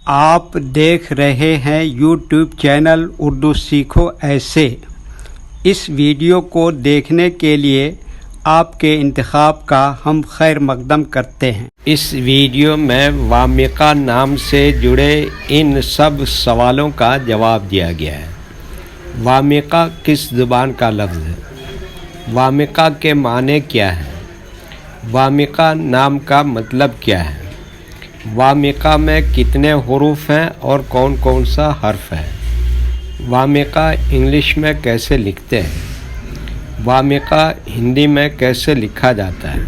آپ دیکھ رہے ہیں یوٹیوب چینل اردو سیکھو ایسے۔ اس ویڈیو کو دیکھنے کے لیے آپ کے انتخاب کا ہم خیر مقدم کرتے ہیں۔ اس ویڈیو میں وامقہ نام سے جڑے ان سب سوالوں کا جواب دیا گیا ہے۔ وامقہ کس زبان کا لفظ ہے؟ وامقہ کے معنی کیا ہے؟ وامقہ نام کا مطلب کیا ہے؟ وامقہ میں کتنے حروف ہیں اور کون کون سا حرف ہے؟ وامقہ انگلش میں کیسے لکھتے ہیں؟ وامقہ ہندی میں کیسے لکھا جاتا ہے؟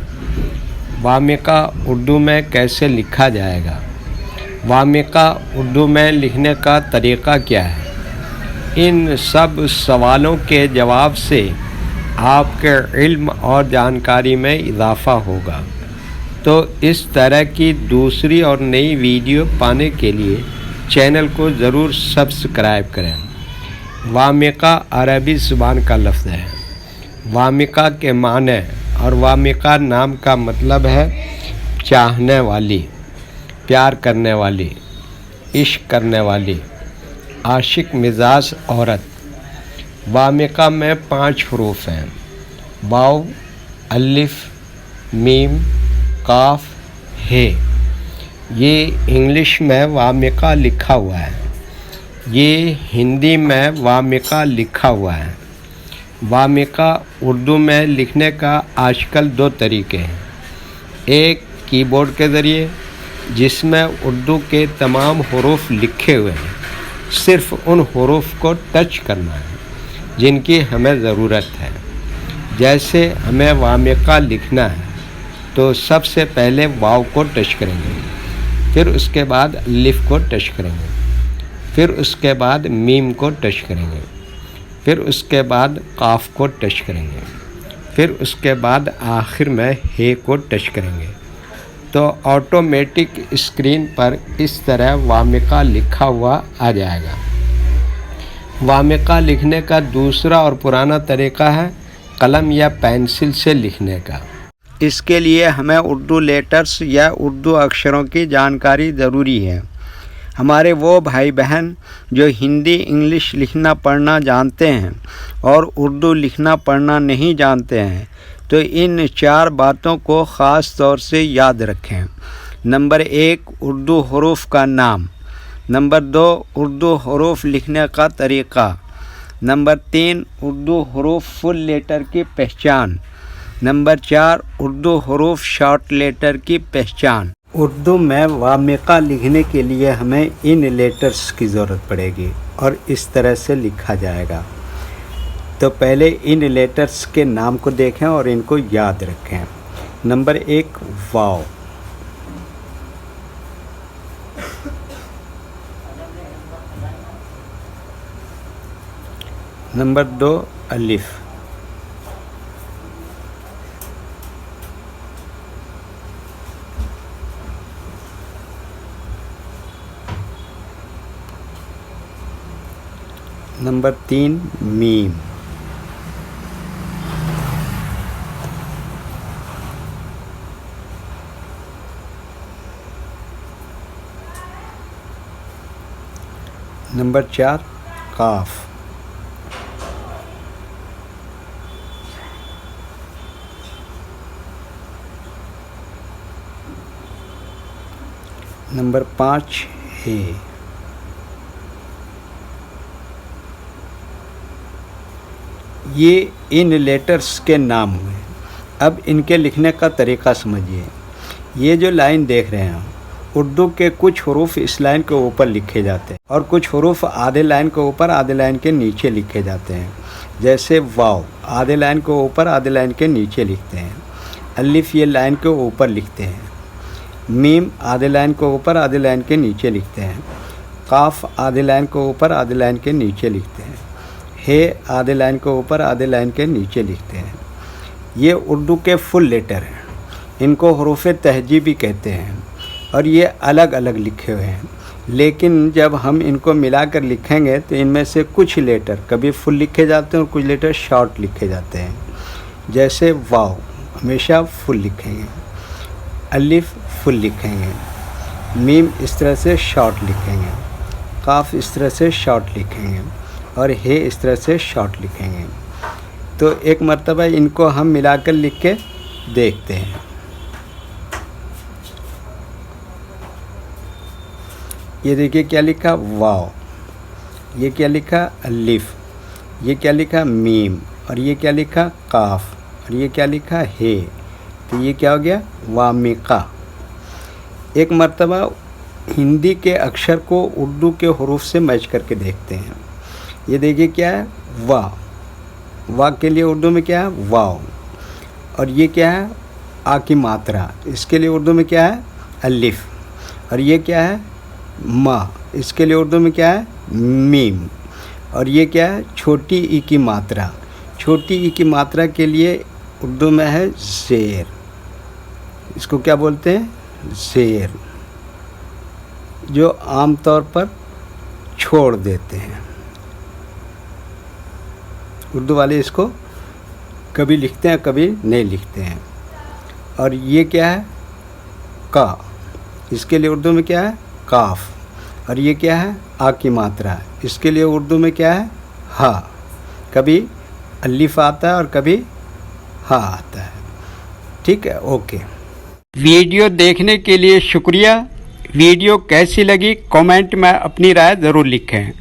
وامقہ اردو میں کیسے لکھا جائے گا؟ وامقہ اردو میں لکھنے کا طریقہ کیا ہے؟ ان سب سوالوں کے جواب سے آپ کے علم اور جانکاری میں اضافہ ہوگا۔ تو اس طرح کی دوسری اور نئی ویڈیو پانے کے لیے چینل کو ضرور سبسکرائب کریں۔ وامقہ عربی زبان کا لفظ ہے۔ وامقہ کے معنی اور وامقہ نام کا مطلب ہے چاہنے والی، پیار کرنے والی، عشق کرنے والی، عاشق مزاج عورت۔ وامقہ میں 5 حروف ہیں: واو، الف، میم، قاف، ہے۔ یہ انگلش میں وامقہ لکھا ہوا ہے، یہ ہندی میں وامقہ لکھا ہوا ہے۔ وامقہ اردو میں لکھنے کا آج کل 2 طریقے ہیں۔ ایک کی بورڈ کے ذریعے، جس میں اردو کے تمام حروف لکھے ہوئے ہیں، صرف ان حروف کو ٹچ کرنا ہے جن کی ہمیں ضرورت ہے۔ جیسے ہمیں وامقہ لکھنا ہے تو سب سے پہلے واو کو ٹچ کریں گے، پھر اس کے بعد الف کو ٹچ کریں گے، پھر اس کے بعد میم کو ٹچ کریں گے، پھر اس کے بعد قاف کو ٹچ کریں گے، پھر اس کے بعد آخر میں ہے کو ٹچ کریں گے۔ تو آٹومیٹک اسکرین پر اس طرح وامقہ لکھا ہوا آ جائے گا۔ وامقہ لکھنے کا دوسرا اور پرانا طریقہ ہے قلم یا پینسل سے لکھنے کا۔ اس کے لیے ہمیں اردو لیٹرز یا اردو اکشروں کی جانکاری ضروری ہے۔ ہمارے وہ بھائی بہن جو ہندی انگلش لکھنا پڑھنا جانتے ہیں اور اردو لکھنا پڑھنا نہیں جانتے ہیں تو ان 4 باتوں کو خاص طور سے یاد رکھیں۔ نمبر 1، اردو حروف کا نام۔ نمبر 2، اردو حروف لکھنے کا طریقہ۔ نمبر 3، اردو حروف فل لیٹر کی پہچان۔ نمبر 4، اردو حروف شارٹ لیٹر کی پہچان۔ اردو میں وامقہ لکھنے کے لیے ہمیں ان لیٹرز کی ضرورت پڑے گی اور اس طرح سے لکھا جائے گا۔ تو پہلے ان لیٹرز کے نام کو دیکھیں اور ان کو یاد رکھیں۔ نمبر 1، واو۔ نمبر 2، الف۔ نمبر 3، میم۔ نمبر 4، قاف۔ نمبر 5، ہے۔ یہ ان لیٹرز کے نام ہوئے۔ اب ان کے لکھنے کا طریقہ سمجھیے۔ یہ جو لائن دیکھ رہے ہیں، اردو کے کچھ حروف اس لائن کے اوپر لکھے جاتے ہیں اور کچھ حروف آدھے لائن کے اوپر آدھے لائن کے نیچے لکھے جاتے ہیں۔ جیسے واو آدھے لائن کے اوپر آدھے لائن کے نیچے لکھتے ہیں۔ الف یہ لائن کے اوپر لکھتے ہیں۔ میم آدھے لائن کے اوپر آدھے لائن کے نیچے لکھتے ہیں۔ قاف آدھے لائن کے اوپر آدھے لائن کے نیچے لکھتے ہیں۔ ہے آدھے لائن کے اوپر آدھے لائن کے نیچے لکھتے ہیں۔ یہ اردو کے فل لیٹر ہیں، ان کو حروف تہجی بھی کہتے ہیں اور یہ الگ الگ لکھے ہوئے ہیں، لیکن جب ہم ان کو ملا کر لکھیں گے تو ان میں سے کچھ لیٹر کبھی فل لکھے جاتے ہیں اور کچھ لیٹر شارٹ لکھے جاتے ہیں۔ جیسے واو ہمیشہ فل لکھیں گے، الف فل لکھیں گے، میم اس طرح سے شارٹ لکھیں گے، قاف اس طرح سے شارٹ لکھیں گے اور ہے اس طرح سے شارٹ لکھیں گے۔ تو ایک مرتبہ ان کو ہم ملا کر لکھ کے دیکھتے ہیں۔ یہ دیکھیے کیا لکھا واو، یہ کیا لکھا الف، یہ کیا لکھا میم، اور یہ کیا لکھا قاف، اور یہ کیا لکھا ہے۔ تو یہ کیا ہو گیا وامقہ۔ ایک مرتبہ ہندی کے اکشر کو اردو کے حروف سے میچ کر کے دیکھتے ہیں۔ یہ دیکھیے کیا ہے وا، وا کے لیے اردو میں کیا ہے واو، اور یہ کیا ہے آ کی ماترا، اس کے لیے اردو میں کیا ہے الف، اور یہ کیا ہے ما، اس کے لیے اردو میں کیا ہے میم، اور یہ کیا ہے چھوٹی ای کی ماترا، چھوٹی ای کی ماترا کے لیے اردو میں ہے زیر، اس کو کیا بولتے ہیں زیر، جو عام طور پر چھوڑ دیتے ہیں۔ اردو والے اس کو کبھی لکھتے ہیں کبھی نہیں لکھتے ہیں۔ اور یہ کیا ہے کا، اس کے لیے اردو میں کیا ہے کاف، اور یہ کیا ہے آ کی ماترا، اس کے لیے اردو میں کیا ہے ہا، کبھی الف آتا ہے اور کبھی ہا آتا ہے۔ ٹھیک ہے، اوکے۔ ویڈیو دیکھنے کے لیے شکریہ۔ ویڈیو کیسی لگی کامنٹ میں اپنی رائے ضرور لکھیں۔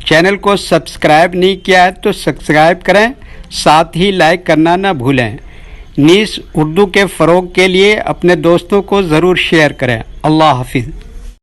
چینل کو سبسکرائب نہیں کیا ہے تو سبسکرائب کریں، ساتھ ہی لائک کرنا نہ بھولیں۔ نیز اردو کے فروغ کے لیے اپنے دوستوں کو ضرور شیئر کریں۔ اللہ حافظ۔